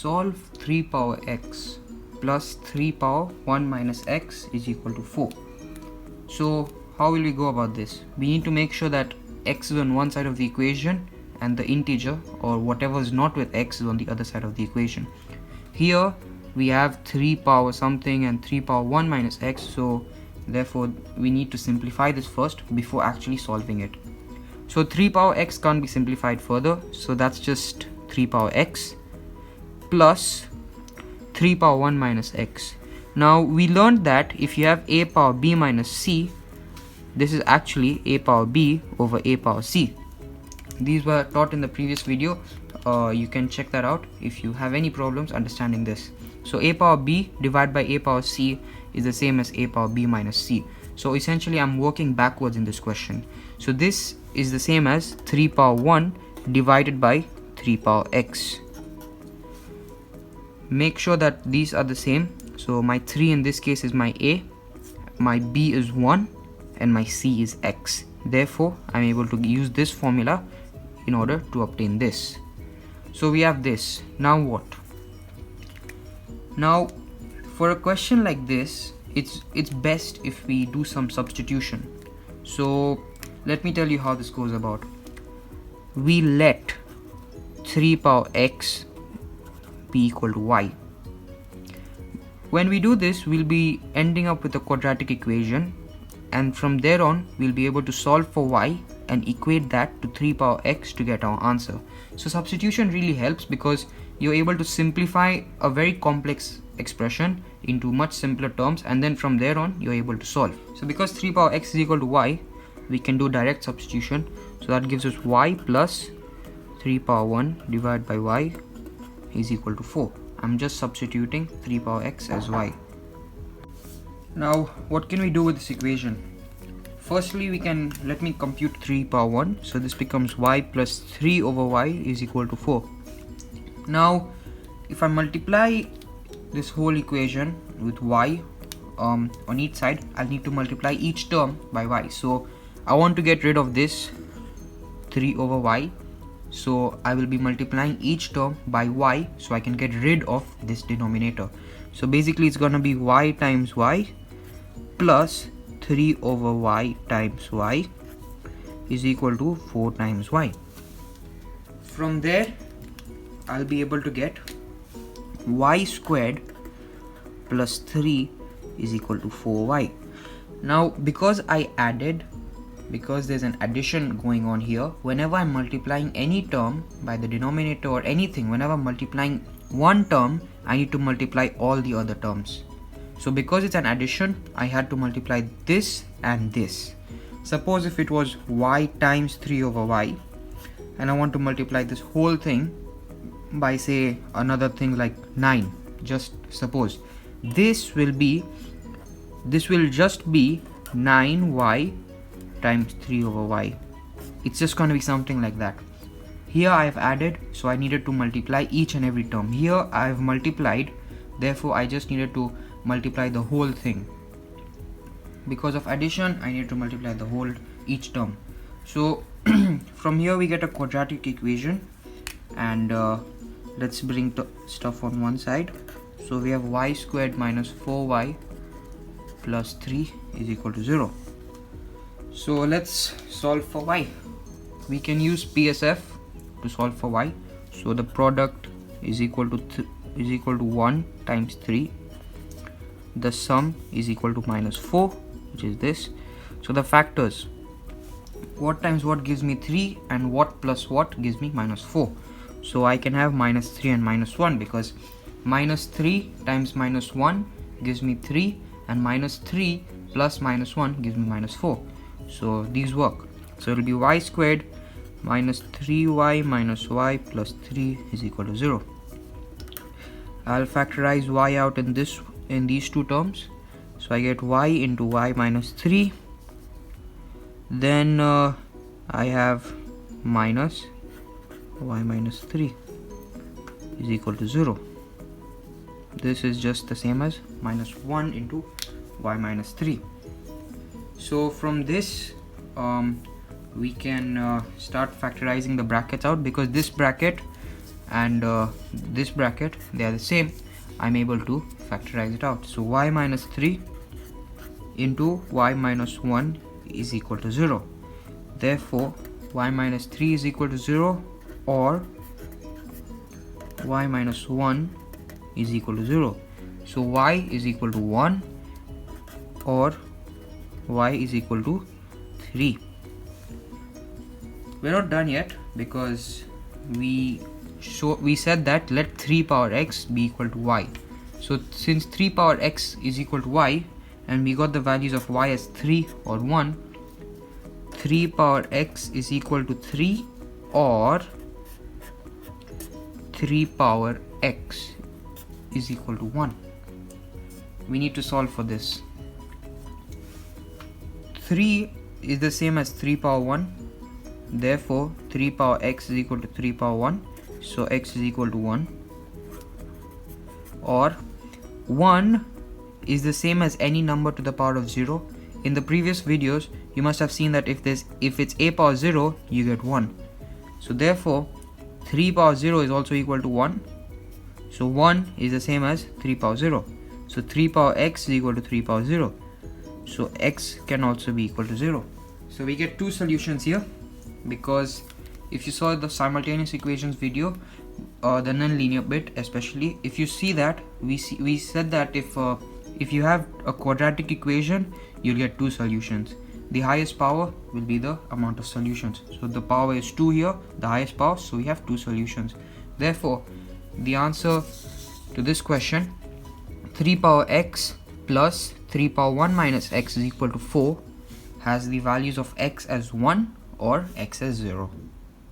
solve 3 power x plus 3 power 1 minus x is equal to 4. So how will we go about this? We need to make sure that x is on one side of the equation and the integer or whatever is not with x is on the other side of the equation. Here we have 3 power something and 3 power 1 minus x, so therefore we need to simplify this first before actually solving it. So 3 power x can't be simplified further, so that's just 3 power x plus 3 power 1 minus x. Now we learned that if you have a power b minus c, this is actually a power b over a power c. These were taught in the previous video. You can check that out if you have any problems understanding this. So a power b divided by a power c is the same as a power b minus c. So essentially I'm working backwards in this question. So this is the same as 3 power 1 divided by 3 power x. Make sure that these are the same. So my 3 in this case is my a, my b is 1, and my c is x. Therefore I'm able to use this formula in order to obtain this. So we have this. Now what? Now for a question like this, it's best if we do some substitution. So let me tell you how this goes about. We let 3 power x be equal to y. When we do this, we'll be ending up with a quadratic equation, and from there on we'll be able to solve for y and equate that to 3 power x to get our answer. So substitution really helps because you're able to simplify a very complex expression into much simpler terms, and then from there on you're able to solve. So because 3 power x is equal to y, we can do direct substitution. So that gives us y plus 3 power 1 divided by y is equal to 4. I'm just substituting 3 power x as y. Now what can we do with this equation? Firstly, let me compute 3 power 1. So this becomes y plus 3 over y is equal to 4. Now if I multiply this whole equation with y on each side, I'll need to multiply each term by y. So I want to get rid of this 3 over y, so I will be multiplying each term by y so I can get rid of this denominator. So basically it's gonna be y times y plus 3 over y times y is equal to 4 times y. From there I'll be able to get y squared plus 3 is equal to 4y. Now because there's an addition going on here, whenever I'm multiplying any term by the denominator or anything, whenever I'm multiplying one term, I need to multiply all the other terms. So because it's an addition, I had to multiply this and this. Suppose if it was y times 3 over y, and I want to multiply this whole thing by say another thing like 9, just suppose, this will just be 9y times 3 over y. It's just going to be something like that. Here I have added, so I needed to multiply each and every term. Here I have multiplied, therefore I just needed to multiply the whole thing. Because of addition, I need to multiply each term. So from here we get a quadratic equation, and let's bring the stuff on one side. So we have y squared minus 4y plus 3 is equal to 0. So let's solve for y. We can use PSF to solve for y. So the product is equal to 1 times 3. The sum is equal to minus 4, which is this. So the factors, what times what gives me 3 and what plus what gives me minus 4. So I can have minus 3 and minus 1 because minus 3 times minus 1 gives me 3 and minus 3 plus minus 1 gives me minus 4. So these work. So it will be y squared minus 3y minus y plus 3 is equal to 0. I'll factorize y out in these two terms. So I get y into y minus 3. Then I have minus y minus 3 is equal to 0. This is just the same as minus 1 into y minus 3. So from this we can start factorizing the brackets out, because this bracket and this bracket, they are the same, I'm able to factorize it out. So y minus 3 into y minus 1 is equal to 0. Therefore y minus 3 is equal to 0, or y minus 1 is equal to 0. So y is equal to 1 or y is equal to 3. We're not done yet, because we said that let 3 power x be equal to y. So since 3 power x is equal to y, and we got the values of y as 3 or 1, 3 power x is equal to 3 or 3 power x is equal to 1. We need to solve for this. 3 is the same as 3 power 1. Therefore 3 power x is equal to 3 power 1. So x is equal to 1. Or 1 is the same as any number to the power of 0. In the previous videos you must have seen that if it's a power 0, you get 1. So therefore 3 power 0 is also equal to 1. So 1 is the same as 3 power 0. So 3 power x is equal to 3 power 0. So x can also be equal to 0. So we get two solutions here, because if you saw the simultaneous equations video, the non-linear bit especially, if you see that we said that if you have a quadratic equation, you'll get two solutions. The highest power will be the amount of solutions. So the power is 2 here, the highest power, so we have two solutions. Therefore the answer to this question, 3 power x plus 3 power 1 minus x is equal to 4, has the values of x as 1 or x as 0.